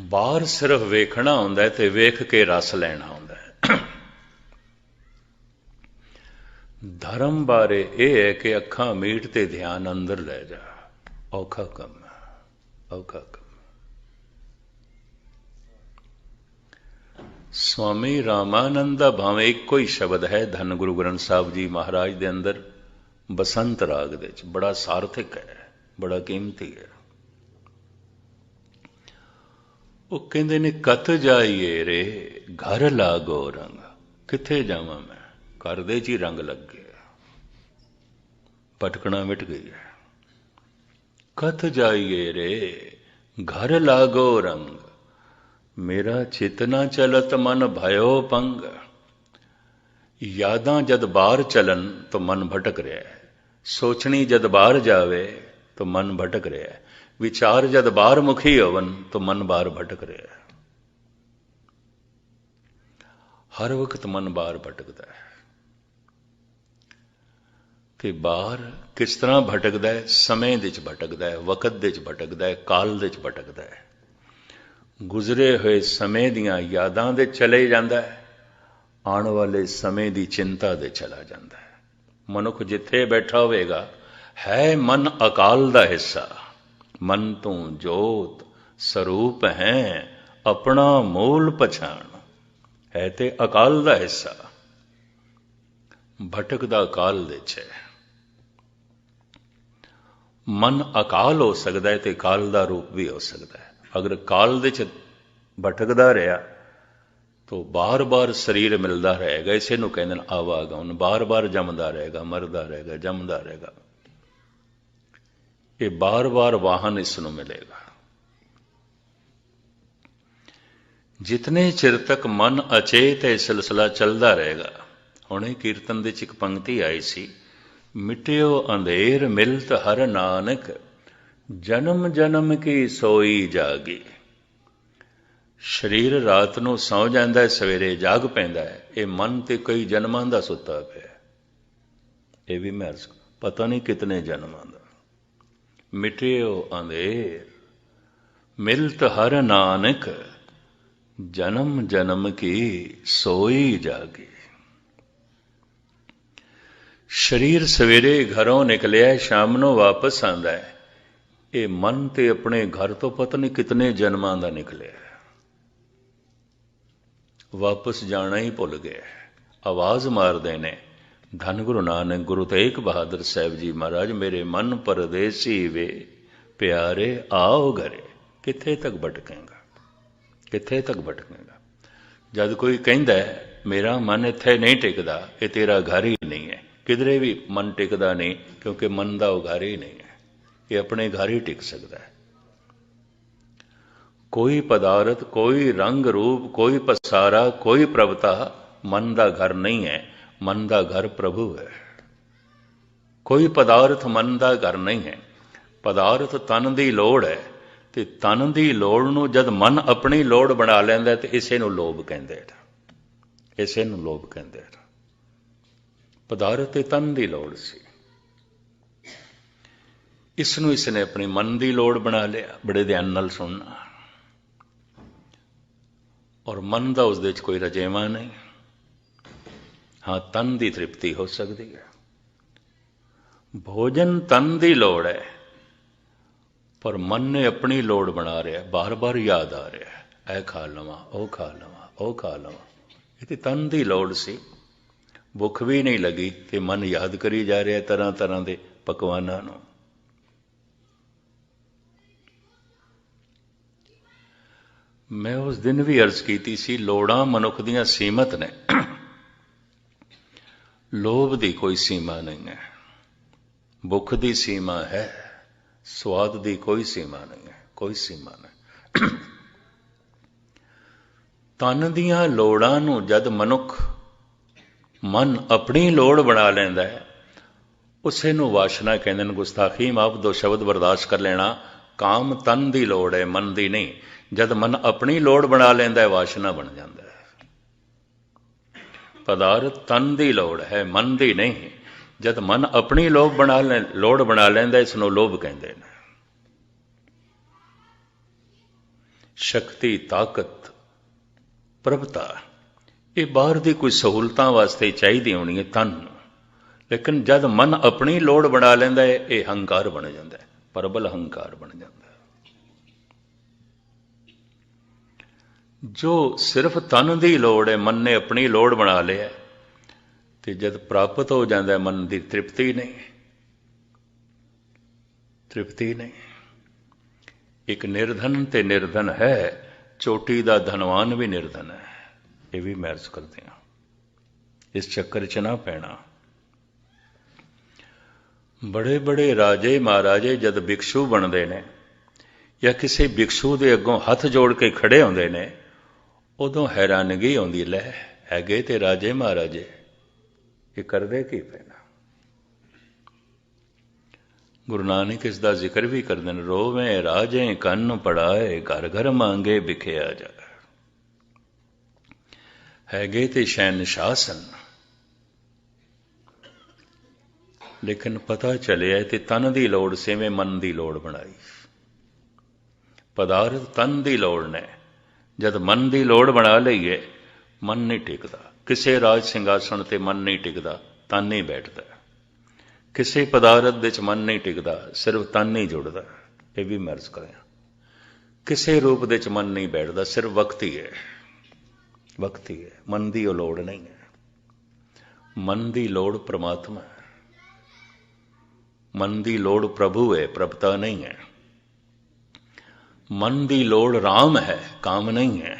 बाहर सिर्फ वेखना हुंदा है ते वेख के रस लैना हुंदा है। धर्म बारे यह है कि अखां मीट ते ध्यान अंदर लै जा। औखा कम है, औखा कम। स्वामी रामानंद दा भावें इक्को ही शब्द है धन गुरु ग्रंथ साहब जी महाराज दे अंदर बसंत राग दे च बड़ा सार्थक है, बड़ा कीमती है। वो कहते ने कत जाइए रे घर लागो रंग। किथे जावां मैं, घर दे च ही रंग लग गया, भटकना मिट गई है। कत जाइए रे घर लागो रंग, मेरा चित ना चलत मन भयो पंग। यादां जद बाहर चलन तो मन भटक रहा है, सोचनी जद बाहर जावे तो मन भटक रहा है, विचार जद बाहर मुखी होवन तो मन बाहर भटक रहा है। हर वक्त मन बाहर भटकता है। कि बाहर किस तरह भटकता है? समय दे च भटकता है, वकत दे च भटकता है, काल दे च भटकता है। गुजरे हुए समय दियां यादां दे चले जाता है, आने वाले समय की चिंता दे चला जाता है। मनुख जिथे बैठा होगा है मन अकाल दा हिस्सा। मन तू जोत स्वरूप है अपना मूल पछाण, है ते अकाल दा हिस्सा। भटकदा अकाल दे च है। मन अकाल हो सकता है तो काल का रूप भी हो सकता है। अगर काल दे च भटकदा रहा तो बार बार शरीर मिलता रहेगा। इसे नूं कहंदे ने आवागमन। बार बार जमदा रहेगा, मरदा रहेगा, जमदा रहेगा। ये बार बार वाहन इसनूं मिलेगा। जितने चिर तक मन अचेत है सिलसिला चलता रहेगा। हुणे कीर्तन दे च एक पंक्ति आई सी, मिटियो अंधेर मिलत हर नानक, जन्म जन्म की सोई जागी। शरीर रात नूं सौ जांदा है, सवेरे जाग पैंदा है। ये मन ते कई जन्मां दा सुता पिया। ये भी मैं पता नहीं कितने जन्मां दा। मिटियो अंधेर मिलत हर नानक, जन्म जन्म की सोई जागी। शरीर सवेरे घरों निकलिया, शाम नूं वापस आंदा है। ये मन ते अपने घर तो पता नहीं कितने जन्मां दा निकलिया, वापस जाना ही भुल गया। आवाज़ मारदे ने धन गुरु नानक गुरु तेग बहादुर साहब जी महाराज, मेरे मन परदेसी वे प्यारे आओ घरे। किथे तक भटकेगा, किथे तक भटकेगा? जब कोई कहता है मेरा मन इत्थे नहीं टिकदा, ये तेरा घर ही नहीं है। किधरे भी मन टिकदा नहीं, क्योंकि मन का वो घर ही नहीं है। ये अपने घर ही टिक सकता है। कोई पदार्थ, कोई रंग रूप, कोई पसारा, कोई प्रभता मन का घर नहीं है। मन का घर प्रभु है। कोई पदार्थ मन का घर नहीं है। पदार्थ तन की लोड़ है, तो तन की लोड़ नूं जद मन अपनी लोड़ बना लैंदा तो इसे नूं लोभ कहंदे हैं। इसे नूं लोभ कहंदे हैं। पदार्थ ते तन की लोड़ सी, इसनूं इसने अपनी मन की लोड़ बना लिया। बड़े ध्यान नाल सुनना। और मन का उस दे च कोई रजेवा नहीं। हाँ, तन की तृप्ति हो सकती है। भोजन तन की लोड़ है, पर मन ने अपनी लोड़ बना रहा है। बार बार याद आ रहा है, ऐ खा लवां, ओ खा लवां, ओ खा लवां। ये तो तन की लोड़ सी। भुख भी नहीं लगी तो मन याद करी जा रहा है तरह तरह के पकवानों नूं। मैं उस दिन भी अर्ज की सी, लोड़ां मनुख दियां सीमत ने। लोभ की कोई सीमा नहीं है। भुख की सीमा है, स्वाद की कोई सीमा नहीं है, कोई सीमा नहीं। तन दियां लोड़ां नूं जद मनुख मन अपनी लोड़ बना लैंदा है, उसे नूं वासना कहंदे ने। गुस्ताखी माफ, दो शब्द बर्दाश्त कर लेना। काम तन की लोड़ है, मन की नहीं। जद मन अपनी लोड़ बना लैंदा है, वासना बन जाता है। पदार्थ तन की लोड़ है, मन की नहीं। जद मन अपनी लोड़ बना लैंदा, इसनूं लोभ कहंदे ने। शक्ति, ताकत, प्रभुता, ये बाहर की कोई सहूलतां वास्ते चाहिए होनी है तन, लेकिन जब मन अपनी लोड़ बना लेंदा है ये हंकार बन जाता है, प्रबल हंकार बन जाता है। जो सिर्फ तन की लोड़ है, मन ने अपनी लोड़ बना लिया, तो जब प्राप्त हो जाता है मन की तृप्ति नहीं, तृप्ति नहीं। एक निर्धन ते निर्धन है, चोटी का धनवान भी निर्धन है, ये भी महसूस करते हैं। इस चक्कर च ना पैना। बड़े बड़े राजे महाराजे जद भिक्षु बनते हैं या किसी भिक्षु के अगों हथ जोड़ के खड़े होंदे ने, उदों हैरानगी आउंदी, लै हैगे ते राजे महाराजे, ये करदे की पैना। गुरु नानक इसका जिक्र भी करते हैं, रोवें राजे कन्न पड़ाए, घर घर मांगे बिखिया जा। हैगे ते शहनशाह सन, लेकिन पता चलिया ते तन की लोड़ से में मन की लोड़ बनाई। पदार्थ तन की लोड़ ने, जब मन की लोड़ बना लईए मन नहीं टिकता। किसी राज सिंघासन ते मन नहीं टिकता, तन ही बैठता। किसी पदार्थ दे मन नहीं टिकता, सिर्फ तन ही जुड़ता। ये भी महसूस करें। किसी रूप दे मन नहीं बैठता, सिर्फ वक्त ही है, वक्त ही है। मन की लोड़ नहीं है। मन की लोड़ परमात्मा है, मन की लोड़ प्रभु है, प्रभुता नहीं है। मन की लोड़ राम है, काम नहीं है।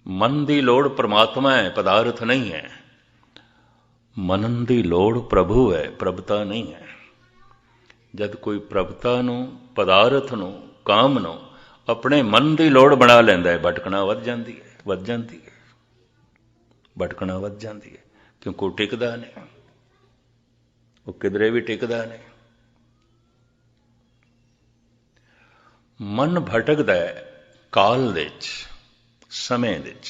मन की लोड़ परमात्मा है, पदार्थ नहीं है। मन की लोड़ प्रभु है, प्रभुता नहीं है। जब कोई प्रभुता नूं, पदार्थ नूं, काम नूं अपने मन की लोड़ बना लैंदा है, भटकना वध जांदी है, वध जांदी है, भटकना वध जांदी है। क्योंकि टिकदा नहीं, वो किधरे भी टिकदा नहीं। मन भटकदा है काल दे विच, समय दे विच,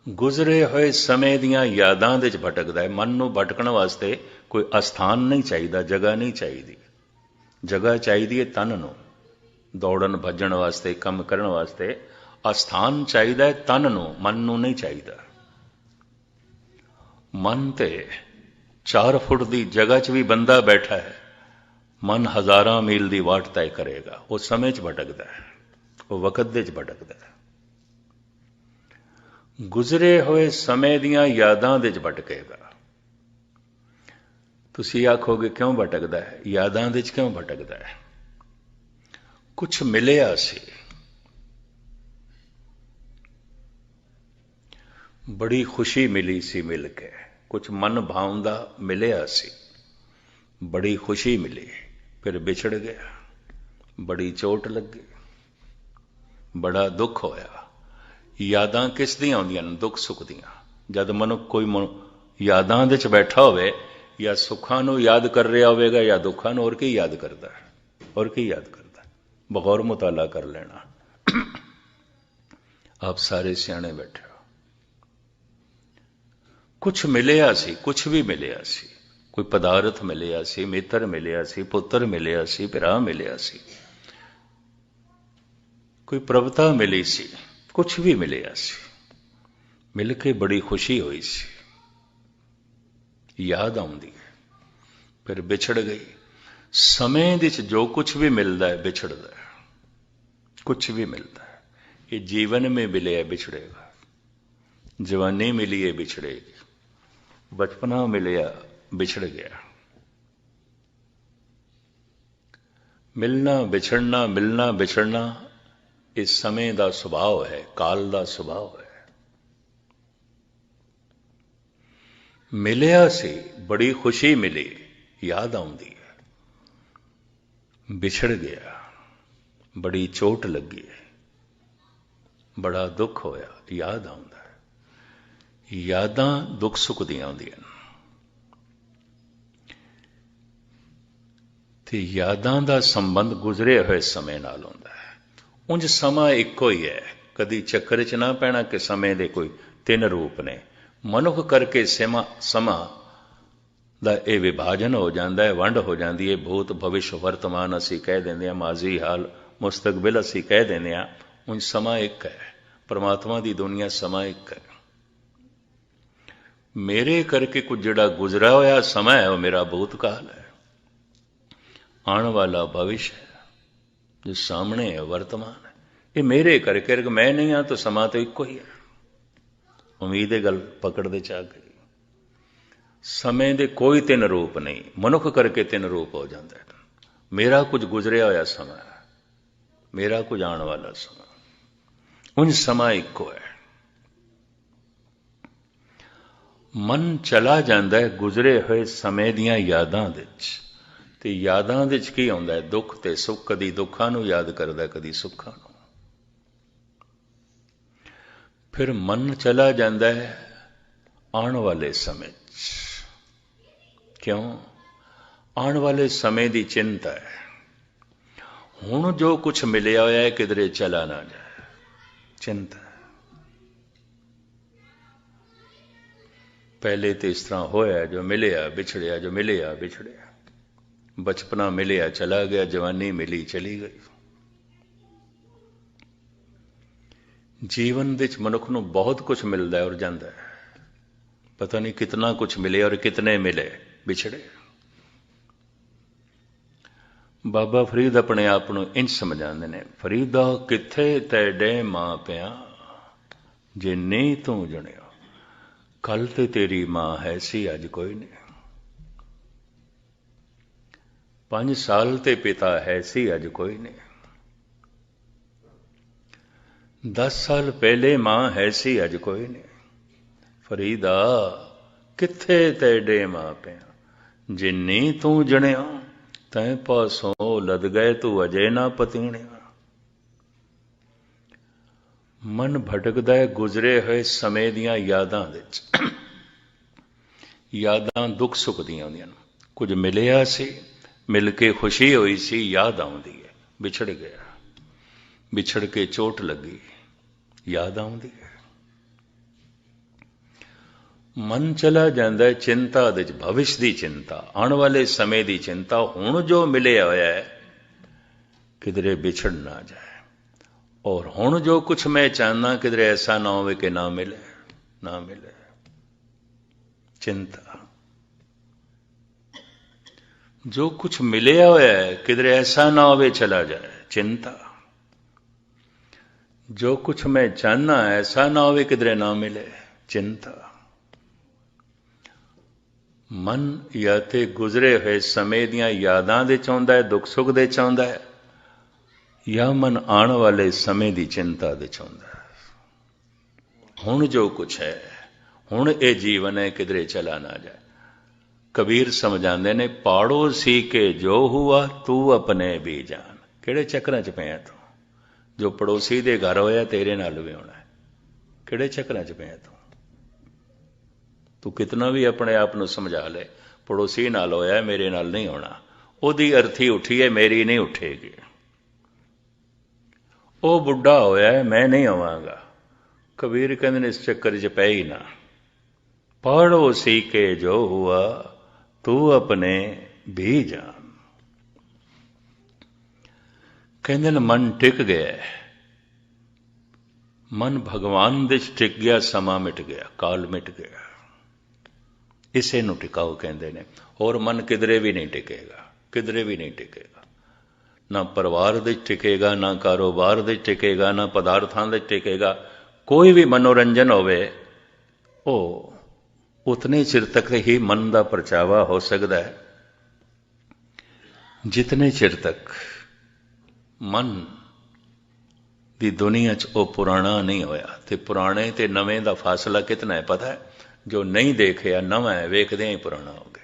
गुजरे हुए समय दियां यादां दे विच भटकदा है। मन नूं भटकण वास्ते कोई अस्थान नहीं चाहिए, जगह नहीं चाहिए। जगह चाहिए तन नूं, दौड़न भजन वास्ते, काम करन वास्ते अस्थान चाहिए तन नूं, मन नूं नहीं चाहिए। मन ते 4 फुट की जगह च भी बंदा बैठा है, मन हज़ारां मील की वाट तय करेगा। वो समय च भटकदा है, वो वक़्त दे च भटकदा है। गुजरे हुए समय दियां यादां दे च भटकेगा। तुसीं आखोगे क्यों भटकदा है, यादां दे च क्यों भटकदा है? कुछ मिलिया सी, बड़ी खुशी मिली सी मिल के, कुछ मन भावंदा मिलिया सी, बड़ी खुशी मिली, फिर बिछड़ गया, बड़ी चोट लगी, बड़ा दुख होया। यादां किस दियां आउंदियां ने? दुख सुख दियां। जद मनुख कोई यादां दे च बैठा होवे, या सुखां नूं याद कर रहा होवेगा या दुखां नूं, और की याद करदा है, और की याद करदा है। बगौर मुताला कर लेना। आप सारे सियाणे बैठे हो। कुछ मिलिया सी, कुछ भी मिलिया सी, कोई पदार्थ मिलिया सी, मित्र मिलिया सी, पुत्र मिलिया सी, भरा मिलिया सी, कोई प्रभुता मिली सी, कुछ भी मिलिया सी, मिल के बड़ी खुशी हुई सी, याद आउंदी है, फिर बिछड़ गई। समय विच जो कुछ भी मिलता है बिछड़ता है, कुछ भी मिलता है। ये जीवन में मिले है बिछड़ेगा, जवानी मिली है बिछड़ेगी, बचपना मिलिया बिछड़ गया। मिलना बिछड़ना, मिलना बिछड़ना इस समय का सुभाव है, काल का सुभाव है। मिलिया सी, बड़ी खुशी मिली, याद आउंदी है, बिछड़ गया, बड़ी चोट लगी, बड़ा दुख होया, याद आउंदा है। यादां दुख सुख दियां आउंदियां ते यादां दा संबंध गुजरे हुए समय नाल हुंदा है। उंज समा इक्को ही है, कदी चक्कर च ना पैना कि समय दे कोई 3 रूप ने। मनुख करके समा दा ये विभाजन हो जाता है, वंड हो जाती है। भूत भविष्य वर्तमान असी कह देंगे, माजी हाल मुस्तकबिल असी कह देंगे। उन समा एक है, परमात्मा की दुनिया समा एक है। मेरे करके कुछ जिहड़ा गुजरा होया समा है वह मेरा भूतकाल है, आने वाला भविष्य है, जो सामने है वर्तमान है। ये मेरे करके, मैं नहीं हाँ तो समा तो एक ही है। उम्मीद है गल पकड़ते चा गई। समय दे कोई तीन रूप नहीं, मनुख करके तीन रूप हो जाता है। मेरा कुछ गुजरिया होया समा है, मेरा कुछ आने वाला समा, उन समा इको है। मन चला जाता है गुजरे हुए समय दियां यादां विच, ते यादां विच की आउंदा है दुख ते सुख। कदी दुखां नूं याद करदा, कदी सुखां नूं। फिर मन चला जाता है आने वाले समय। क्यों? आने वाले समय की चिंता है। हुण जो कुछ मिलिया होया है किधरे चला ना जाए, चिंता है। पहले तो इस तरह होया, जो मिलिया बिछड़िया, जो मिलिया बिछड़िया। बचपना मिलिया चला गया, जवानी मिली चली गई। जीवन विच मनुख नूं बहुत कुछ मिलता है और जाता है, पता नहीं कितना कुछ मिले और कितने मिले बिछड़े। बाबा फरीद अपने आप को इंज समझाते हैं, फरीदा किथे तैडे मां पिया जे नहीं तू जणिया, कल ते तेरी मां है सी अज कोई नहीं। 5 साल ते पिता है सी अज कोई नहीं। 10 साल पहले मां है सी अज कोई नहीं। फरीदा किथे तेडे मां पिया जे नहीं तू जणिया, तैं पासों लद गए तू अजे ना पतीणिया। मन भटकदा है गुजरे हुए समय दियां यादां विच। यादां दुख सुख दियां होंदियां ने। कुछ मिलिया सी, मिल के खुशी हुई सी, याद आउंदी है। बिछड़ गया, बिछड़ के चोट लगी, याद आउंदी है। मन चला जाता है चिंता दे, भविष्य की चिंता, आने वाले समय की चिंता। हुण जो मिले होया है किधरे बिछड़ ना जाए, और हुण जो कुछ मैं चाहना किधरे ऐसा ना हो कि ना मिले, ना मिले, चिंता। जो कुछ मिले होया है किधरे ऐसा ना हो चला जाए, चिंता। जो कुछ मैं चाहना ऐसा ना हो किधरे ना मिले, चिंता। मन या ते गुजरे हुए समय दियां यादां दे चाहुंदा है, दुख सुख दे चाहुंदा है, या मन आने वाले समय की चिंता दे चाहुंदा है। हुण जो कुछ है, हुण ये जीवन है, किधरे चला ना जाए। कबीर समझाते ने, पाड़ोसी के जो हुआ तू अपने भी जान। किहड़े चक्रां च पिया तू? जो पड़ोसी दे घर होया तेरे नाल भी होना है। किहड़े चक्रां च पिया तू? तू कितना भी अपने आप को समझा ले, पड़ोसी नाल होया मेरे नाल नहीं होना, ओदी अर्थी उठी है मेरी नहीं उठेगी। ओ बुढ़ा होया है मैं नहीं आवांगा। कबीर कहते ने इस चक्कर च पै ही ना। पड़ोसी के जो हुआ तू अपने भी जान। कहते ने मन टिक गया, मन भगवान दे टिक गया, समा मिट गया, काल मिट गया। इसे नूं टिकाऊ कहते हैं। और मन किधरे भी नहीं टिकेगा, किधरे भी नहीं टिकेगा। ना परिवार दे टिकेगा, ना कारोबार दे टिकेगा, ना पदार्थां दे टिकेगा। कोई भी मनोरंजन होवे ओ उतने चिर तक ही मन का परचावा हो सकता है जितने चिर तक मन की दुनिया च ओ पुराना नहीं होया। ते पुराने ते नवें का फासला कितना है पता है? जो नहीं देखिया नवा है, वेखदे ही पुराना हो गया।